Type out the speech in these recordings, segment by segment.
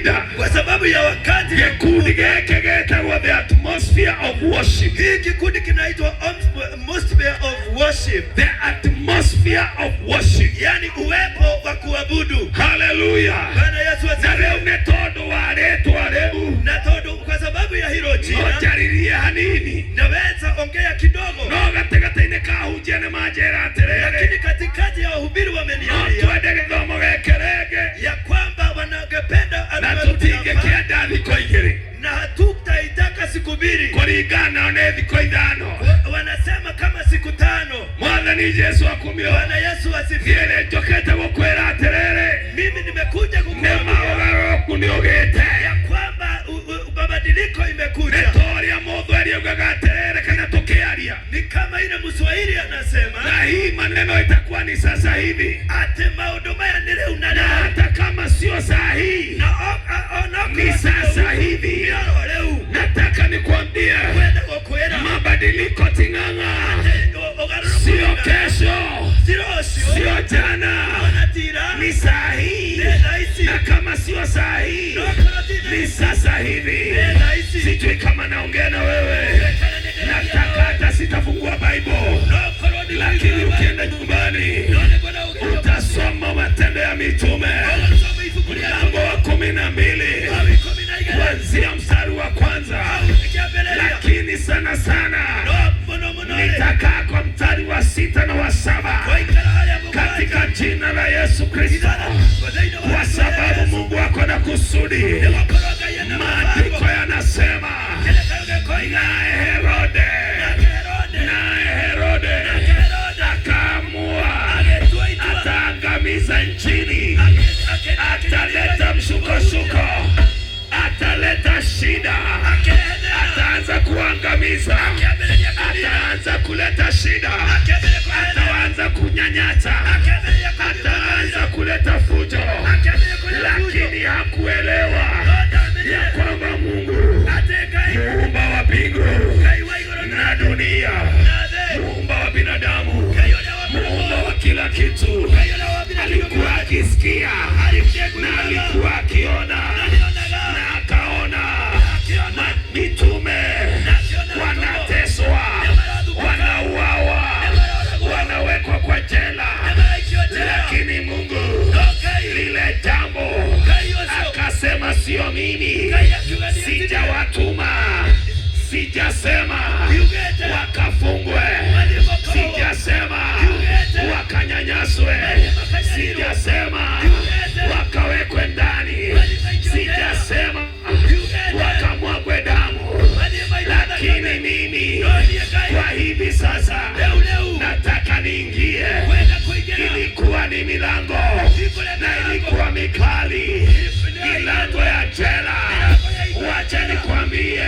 kawaida. Kwa sababu ya wakati Gikundi geke getagwo the atmosphere of worship. Hii kikundi kinaitwa atmosphere of worship. The atmosphere of worship. Yani uwepo wa kuabudu. Hallelujah. Bwana Yesu asifiwe. Na leo metodo waletwa leo. Na todo kwa sababu ya hilo jina. Nojariria hanini. Naweza ongea kidogo. No gategataine kahunjia na majera aterere. Lakini katikati ya wahubiri wameniambia. No twende githomo gekerege. Ya kwamba wanagependa na tutinge kianda thiko igiri. Na hatutaitaka siku mbili. Kuringana na thiko ithano. Wanasema kama siku 5. Mwathani Yesu akumio. Bwana Yesu asifiwe. Niene njokete gukwira aterere. Mimi nimekuja kukuambia uniogete ya kwamba mabadiliko imekuja. Netoria motho aliogaga aterere kana tukiaria. Ni kama ile Mswahili anasema. Na hii maneno itakuwa ni sasa hivi. Ate maundu maya ni leo na hata kama sio saa hii. Ni sasa hivi. Nataka nikwambie mabadiliko tinganga. Sio kesho. Sio jana. Ni saa hii. Na kama sio saa hii ni sasa hivi. Sijui kama naongea na wewe. Nataka hata sitafungua Bible. Lakini ukienda nyumbani utasoma Matendo ya Mitume mlango wa 12 kuanzia mstari wa 1. Lakini sana sana nitakaa kwa mstari wa 6 na wa 7 katika jina la Yesu Kristo, kwa sababu Mungu ako na kusudi. Maandiko yanasema naye Herode akaamua ataangamiza nchini, ataleta mshuko, ataleta shida, ataanza kuangamiza, ataanza kuleta shida, ataanza kunyanyasa, ataanza kuleta fujo. Lakini hakuelewa ya kwamba Mungu muumba wa mbingu na dunia, muumba wa binadamu, muumba wa kila kitu, alikuwa akisikia na alikuwa akiona, na akaona mitume wanateswa, wanauawa, wanawekwa kwa jela. Lakini Mungu lile jambo akasema, sio mimi, sijawatuma, sijasema wakafungwe, sijasema wakanyanyaswe, sijasema wakawekwe ndani, sijasema wakamwagwe damu. Lakini mimi kwa hivi sasa nataka niingie. Ilikuwa ni milango na ilikuwa mikali, milango ya jela. Wacha nikwambie,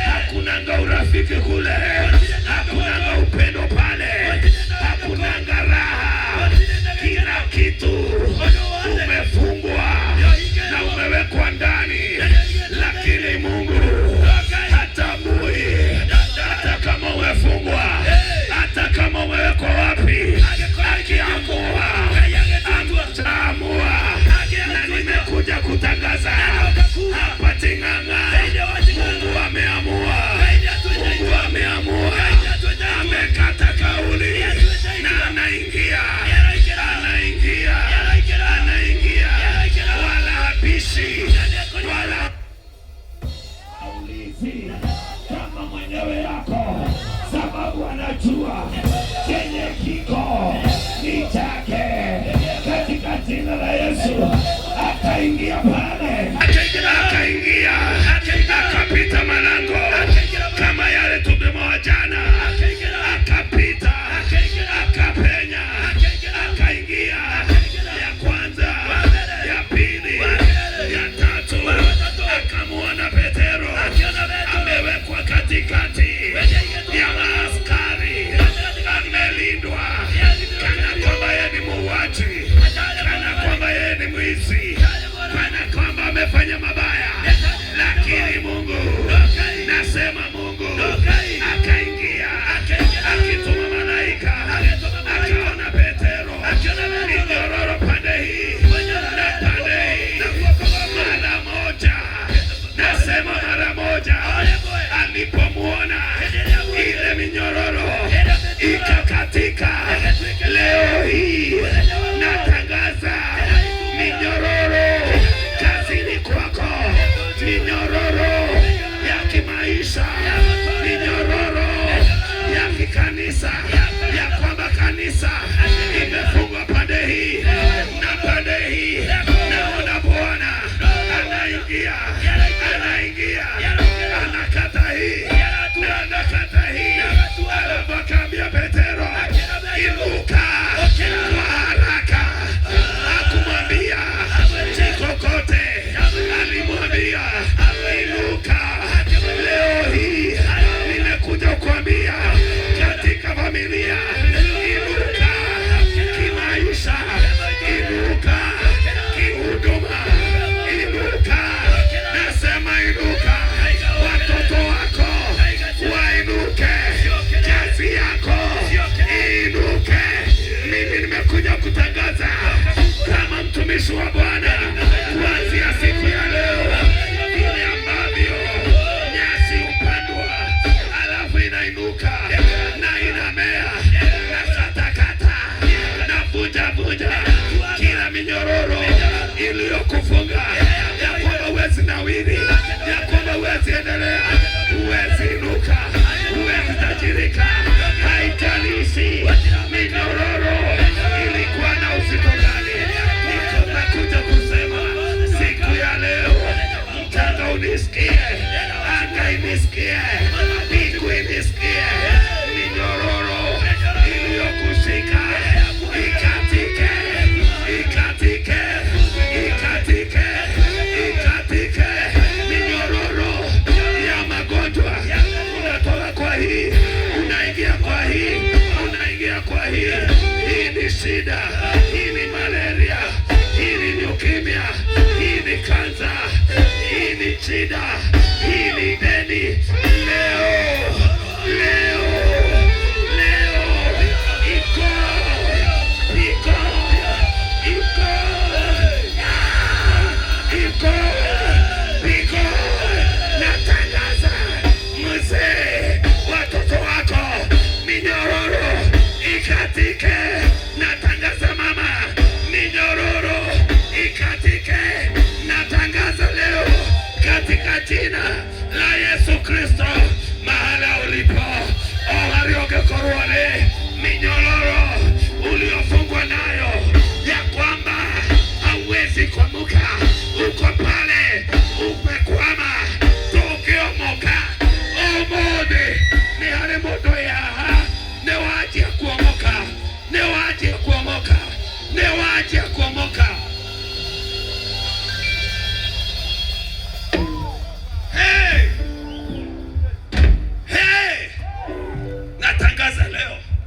hakunanga urafiki kule, hakunanga upendo pale, hakunanga raha. Kila kitu umefungwa na umewekwa ndani. Lakini Mungu hatambui hata kama umefungwa, hata kama umewekwa wapi. Akiamua amua, na nimekuja kutangaza hapa Ting'ang'a, Mungu ameamua, Mungu ameamua, amekata kauli na anaingia, wala habishi, wala haulizi kama mwenyewe yako, sababu anajua chenye kiko ni chake. Katika jina la Yesu akaingia pale. imekatika. Leo hii natangaza minyororo kazini kwako, minyororo ya kimaisha, minyororo ya kikanisa, ya kwamba kanisa imefungwa pande hii na pande hii. Naona Bwana anaingia, anakata hii na anakata hii. Alipoambia Petero inuka kwa haraka, hakumwambia jikokote, alimwambia inuka. Leo hii nimekuja kuambia katika familia, inuka kimaisha, inuka kihuduma, inuka. Nasema inuka, watoto wako wainuke, kazi yako inuke. Mimi nimekuja kutangaza kama mtumishi wa Bwana, kuanzia siku ya leo, vile ambavyo nyasi upandwa alafu inainuka na inamea, na katakata na vunja kila minyororo iliyokufunga, ya kwamba huwezi nawiri, ya kwamba huwezi endelea, huwezi inuka, huwezi tajirika. Haijalishi minyororo ilikuwa na uzito gani. Nimekuja kusema siku ya leo, mtanga unisikie, anga inisikie, mbingu inisikie. Minyororo iliyokushika ikatike, ikatike, ikatike, ikatike. Minyororo ya magonjwa unatoka kwa hii, unaingia kwa hii, unaingia kwa hii. Hii ni shida, hii ni malaria, hii ni leukemia, hii ni kansa, hii ni shida, hii ni deni. Leo iko. Natangaza mzee, watoto wako minyororo ikatike. Natangaza mama, minyororo ikatike. Natangaza leo katika jina